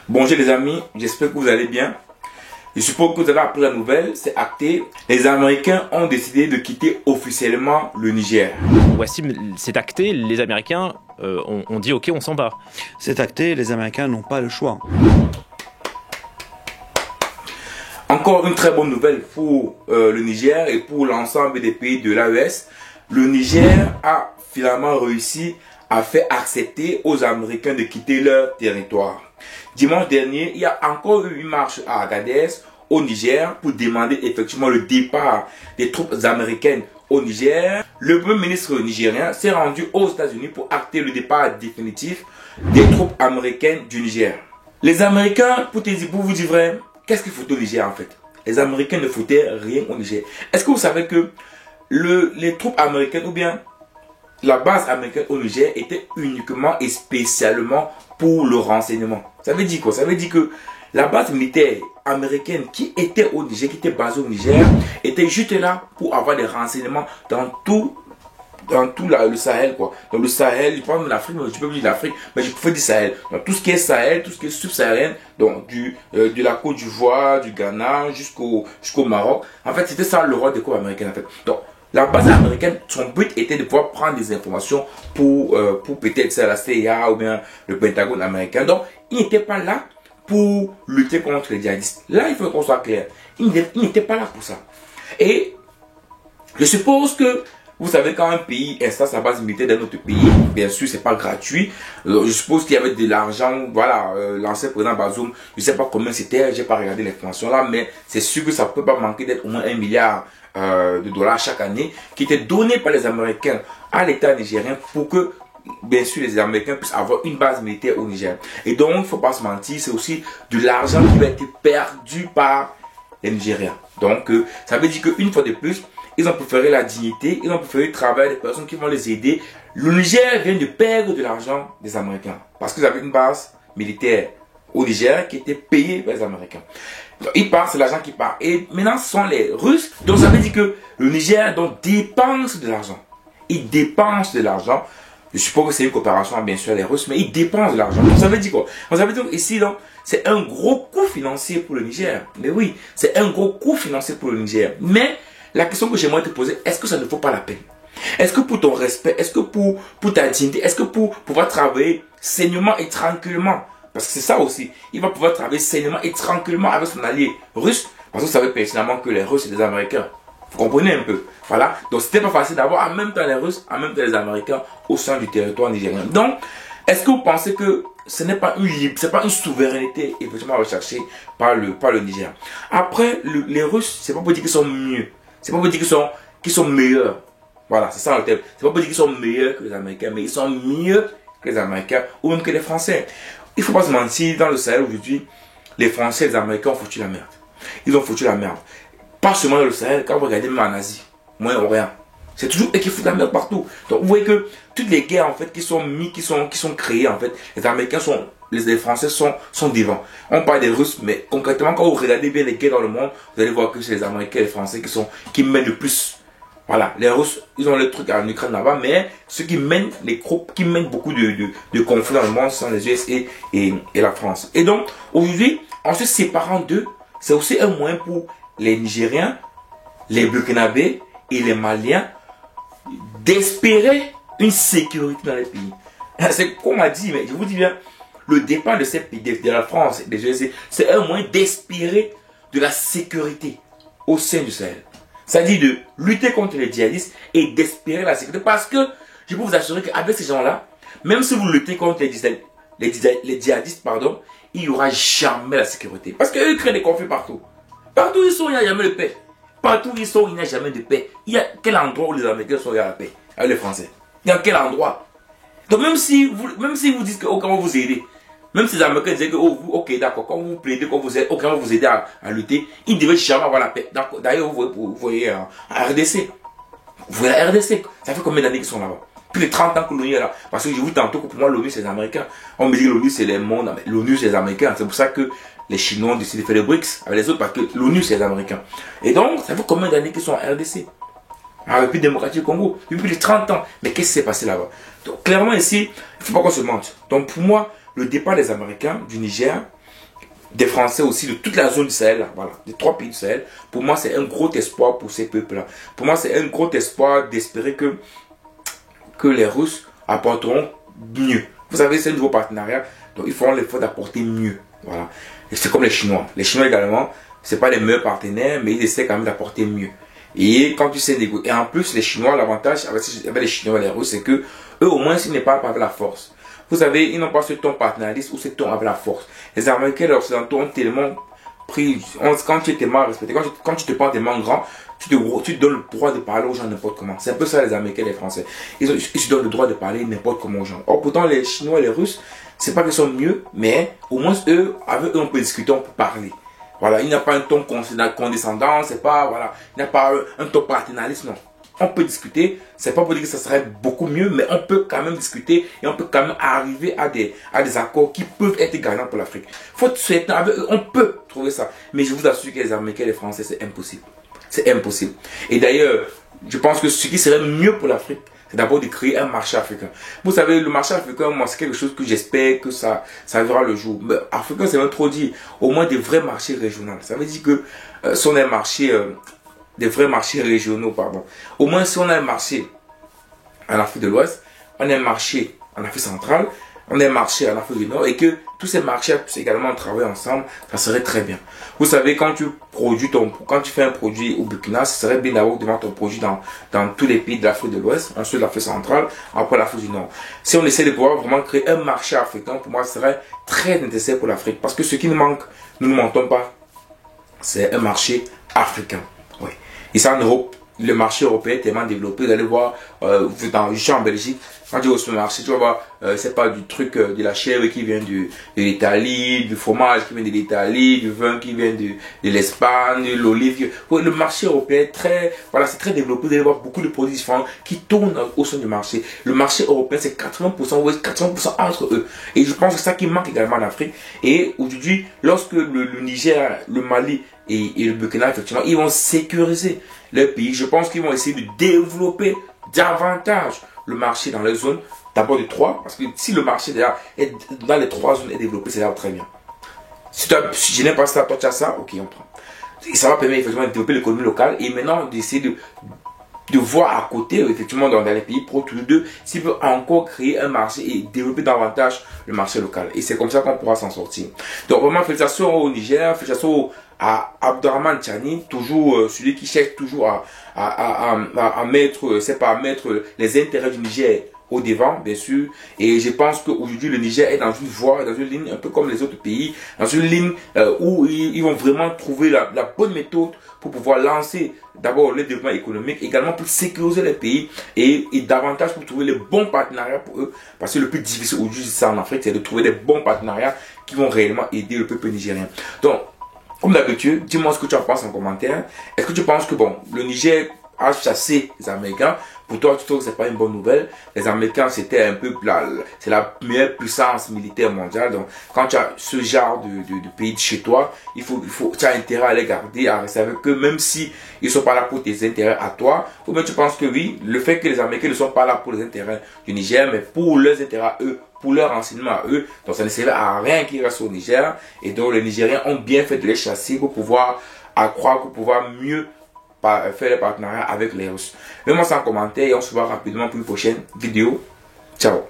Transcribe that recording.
Bonjour les amis, j'espère que vous allez bien. Je suppose que vous avez appris la nouvelle, c'est acté. Les Américains ont décidé de quitter officiellement le Niger. Wassim, c'est acté, les Américains ont dit ok, on s'en va. C'est acté, les Américains n'ont pas le choix. Encore une très bonne nouvelle pour le Niger et pour l'ensemble des pays de l'AES. Le Niger a finalement réussi à faire accepter aux Américains de quitter leur territoire. Dimanche dernier, il y a encore eu une marche à Agadez, au Niger, pour demander effectivement le départ des troupes américaines au Niger. Le premier ministre nigérien s'est rendu aux États-Unis pour acter le départ définitif des troupes américaines du Niger. Les Américains, pour vous dire vrai, qu'est-ce qu'ils foutent au Niger en fait? Les Américains ne foutaient rien au Niger. Est-ce que vous savez que les troupes américaines ou bien la base américaine au Niger était uniquement et spécialement pour le renseignement? Ça veut dire quoi? Ça veut dire que la base militaire américaine qui était au Niger, qui était basée au Niger, était juste là pour avoir des renseignements dans tout le Sahel, quoi. Dans le Sahel, je parle de l'Afrique, mais je peux dire l'Afrique, mais je peux dire Sahel. Dans tout ce qui est Sahel, tout ce qui est subsaharienne, donc de la Côte d'Ivoire, du Ghana jusqu'au Maroc. En fait, c'était ça le rôle des corps américains, en fait. Donc, la base américaine, son but était de pouvoir prendre des informations pour peut-être la CIA ou bien le Pentagone américain. Donc, il n'était pas là pour lutter contre les djihadistes. Là, il faut qu'on soit clair. Il n'était pas là pour ça. Et je suppose que vous savez, quand un pays installe sa base militaire dans notre pays, bien sûr, c'est pas gratuit. Je suppose qu'il y avait de l'argent, voilà, l'ancien président Bazoum, je sais pas combien c'était, j'ai pas regardé l'information là, mais c'est sûr que ça peut pas manquer d'être au moins 1 milliard de dollars chaque année, qui était donné par les Américains à l'État nigérien pour que, bien sûr, les Américains puissent avoir une base militaire au Niger. Et donc, il faut pas se mentir, c'est aussi de l'argent qui va être perdu par les Nigériens. Donc, ça veut dire qu'une fois de plus, ils ont préféré la dignité, ils ont préféré le travail des personnes qui vont les aider. Le Niger vient de perdre de l'argent des Américains. Parce qu'ils avaient une base militaire au Niger qui était payée par les Américains. Donc, ils partent, c'est l'argent qui part. Et maintenant, ce sont les Russes. Donc, ça veut dire que le Niger donc, dépense de l'argent. Ils dépensent de l'argent. Je suppose que c'est une coopération, bien sûr, les Russes, mais ils dépensent de l'argent. Donc, ça veut dire quoi? Donc, ça veut dire ici, donc, c'est un gros coût financier pour le Niger. Mais oui, c'est un gros coût financier pour le Niger. Mais la question que j'aimerais te poser, est-ce que ça ne vaut pas la peine? Est-ce que pour ton respect, est-ce que pour ta dignité, est-ce que pour pouvoir travailler sainement et tranquillement, parce que c'est ça aussi, il va pouvoir travailler sainement et tranquillement avec son allié russe, parce que vous savez personnellement que les Russes et les Américains, vous comprenez un peu, voilà, donc c'était pas facile d'avoir en même temps les Russes, en même temps les Américains au sein du territoire nigérien. Donc, est-ce que vous pensez que ce n'est pas une souveraineté effectivement recherchée par le Niger? Après, les Russes, c'est pas pour dire qu'ils sont mieux. C'est pas pour dire qu'ils sont meilleurs. Voilà, c'est ça le thème. C'est pas pour dire qu'ils sont meilleurs que les Américains, mais ils sont mieux que les Américains ou même que les Français. Il faut pas se mentir, dans le Sahel aujourd'hui, les Français et les Américains ont foutu la merde. Ils ont foutu la merde. Pas seulement dans le Sahel, quand vous regardez même en Asie, Moyen-Orient, c'est toujours eux qui foutent la merde partout. Donc vous voyez que toutes les guerres en fait qui sont créées en fait, les Américains les Français sont devant. On parle des Russes, mais concrètement, quand vous regardez bien les guerres dans le monde, vous allez voir que c'est les Américains et les Français qui mènent le plus. Voilà, les Russes, ils ont le truc en Ukraine là-bas, mais ceux qui mènent les groupes, qui mènent beaucoup de conflits dans le monde sont les US et la France. Et donc, aujourd'hui, en se séparant d'eux, c'est aussi un moyen pour les Nigériens, les Burkinabés et les Maliens d'espérer une sécurité dans les pays. C'est comme on m'a dit, mais je vous dis bien, le départ de ces pays, de la France et des USA, c'est un moyen d'espérer de la sécurité au sein du Sahel. C'est-à-dire de lutter contre les djihadistes et d'espérer la sécurité. Parce que je peux vous assurer qu'avec ces gens-là, même si vous luttez contre les djihadistes, pardon, il n'y aura jamais la sécurité. Parce qu'eux créent des conflits partout. Partout où ils sont, il n'y a jamais de paix. Partout où ils sont, il n'y a jamais de paix. Il y a quel endroit où les Américains sont, il y a la paix avec les Français? Il y a quel endroit? Donc même si vous dites que comment vous aider, même si les Américains disaient que ok d'accord, quand vous plaidez, quand vous aidez, ok, vous aider à lutter, ils devaient jamais avoir la paix. D'ailleurs vous voyez en RDC. Vous voyez la RDC, ça fait combien d'années qu'ils sont là-bas? Plus de 30 ans que l'ONU est là. Parce que je vous dis tantôt que pour moi l'ONU c'est les Américains. On me dit que l'ONU c'est les mondes, l'ONU c'est les Américains. C'est pour ça que les Chinois ont décidé de faire les BRICS avec les autres, parce que l'ONU c'est les Américains. Et donc ça fait combien d'années qu'ils sont en RDC? En République démocratique du Congo, depuis plus de 30 ans. Mais qu'est-ce qui s'est passé là-bas? Donc clairement ici, il ne faut pas qu'on se mente. Donc pour moi, le départ des Américains du Niger des Français aussi de toute la zone du Sahel, là, voilà, des 3 pays du Sahel. Pour moi, c'est un gros espoir pour ces peuples-là. Pour moi, c'est un gros espoir d'espérer que les Russes apporteront mieux. Vous savez, c'est un nouveau partenariat, donc ils feront l'effort d'apporter mieux. Voilà. Et c'est comme les Chinois. Les Chinois également, c'est pas les meilleurs partenaires, mais ils essaient quand même d'apporter mieux. Et quand tu sais négocier, et en plus, les Chinois, l'avantage avec les Chinois et les Russes, c'est que eux, au moins, ils ne parlent pas avec la force. Vous savez, ils n'ont pas ce ton paternaliste ou ce ton avec la force. Les Américains et les Occidentaux ont tellement pris, quand tu es tellement respecté, quand tu te prends tellement grand, tu te donnes le droit de parler aux gens n'importe comment. C'est un peu ça les Américains et les Français. Ils se donnent le droit de parler n'importe comment aux gens. Or pourtant les Chinois et les Russes, c'est pas qu'ils sont mieux, mais au moins eux, avec eux on peut discuter, on peut parler. Voilà, il n'y a pas un ton condescendant, c'est pas, voilà, il n'y a pas un ton paternaliste, non. On peut discuter, c'est pas pour dire que ça serait beaucoup mieux, mais on peut quand même discuter et on peut quand même arriver à des accords qui peuvent être gagnants pour l'Afrique. Faut souhaiter avec eux, on peut trouver ça. Mais je vous assure que les Américains et les Français, c'est impossible. C'est impossible. Et d'ailleurs, je pense que ce qui serait mieux pour l'Afrique, c'est d'abord de créer un marché africain. Vous savez, le marché africain, moi, c'est quelque chose que j'espère que ça verra le jour. Mais africain, c'est même trop dit. Au moins des vrais marchés régionaux. Ça veut dire que si on a un marché, des vrais marchés régionaux, pardon. Au moins, si on a un marché en Afrique de l'Ouest, on a un marché en Afrique centrale, on a un marché en Afrique du Nord, et que tous ces marchés puissent également travailler ensemble, ça serait très bien. Vous savez, quand tu fais un produit au Burkina, ce serait bien d'avoir devant ton produit dans tous les pays de l'Afrique de l'Ouest, ensuite l'Afrique centrale, après l'Afrique du Nord. Si on essaie de pouvoir vraiment créer un marché africain, pour moi, ce serait très nécessaire pour l'Afrique. Parce que ce qui nous manque, nous ne mentons pas, c'est un marché africain. Oui. Et ça, en Europe, le marché européen est tellement développé. Vous allez voir, je suis en Belgique, quand tu vas au supermarché, tu vas voir, c'est pas du truc de la chèvre qui vient de l'Italie, du fromage qui vient de l'Italie, du vin qui vient de l'Espagne, l'olive. Le marché européen est très, voilà, c'est très développé. Vous allez voir beaucoup de produits différents qui tournent au sein du marché. Le marché européen, c'est 80%, ouais, 80% entre eux. Et je pense que c'est ça qui manque également en Afrique. Et aujourd'hui, lorsque le Niger, le Mali et le Burkina, effectivement, ils vont sécuriser leur pays, je pense qu'ils vont essayer de développer davantage le marché dans les zones, d'abord de 3, parce que si le marché déjà est dans les 3 zones est développé, c'est là très bien. Si je n'ai pas ça, toi tu as ça, ok, on prend. Et ça va permettre effectivement de développer l'économie locale et maintenant d'essayer de voir à côté, effectivement, dans les pays pro, tous les deux, s'ils peuvent encore créer un marché et développer davantage le marché local. Et c'est comme ça qu'on pourra s'en sortir. Donc vraiment, félicitations au Niger, félicitations à Abdourahmane Tchani, toujours celui qui cherche toujours à mettre les intérêts du Niger au devant, bien sûr. Et je pense qu'aujourd'hui, le Niger est dans une voie, dans une ligne un peu comme les autres pays, dans une ligne où ils vont vraiment trouver la bonne méthode pour pouvoir lancer d'abord le développement économique, également pour sécuriser les pays et davantage pour trouver les bons partenariats pour eux. Parce que le plus difficile aujourd'hui, c'est en Afrique, c'est de trouver des bons partenariats qui vont réellement aider le peuple nigérien. Donc, comme d'habitude, dis-moi ce que tu en penses en commentaire. Est-ce que tu penses que bon, le Niger a chassé les Américains? Pour toi, tu trouves que c'est pas une bonne nouvelle? Les Américains, c'était un peu c'est la meilleure puissance militaire mondiale. Donc, quand tu as ce genre de pays de chez toi, tu as intérêt à les garder, à rester avec eux, même si ils sont pas là pour tes intérêts à toi. Ou bien tu penses que oui, le fait que les Américains ne sont pas là pour les intérêts du Niger, mais pour leurs intérêts à eux, pour leur renseignement à eux, donc ça ne servait à rien qu'ils restent au Niger. Et donc les Nigériens ont bien fait de les chasser pour pouvoir accroître, pour pouvoir mieux faire les partenariats avec les Russes. Mets-moi ça en commentaire et on se voit rapidement pour une prochaine vidéo. Ciao.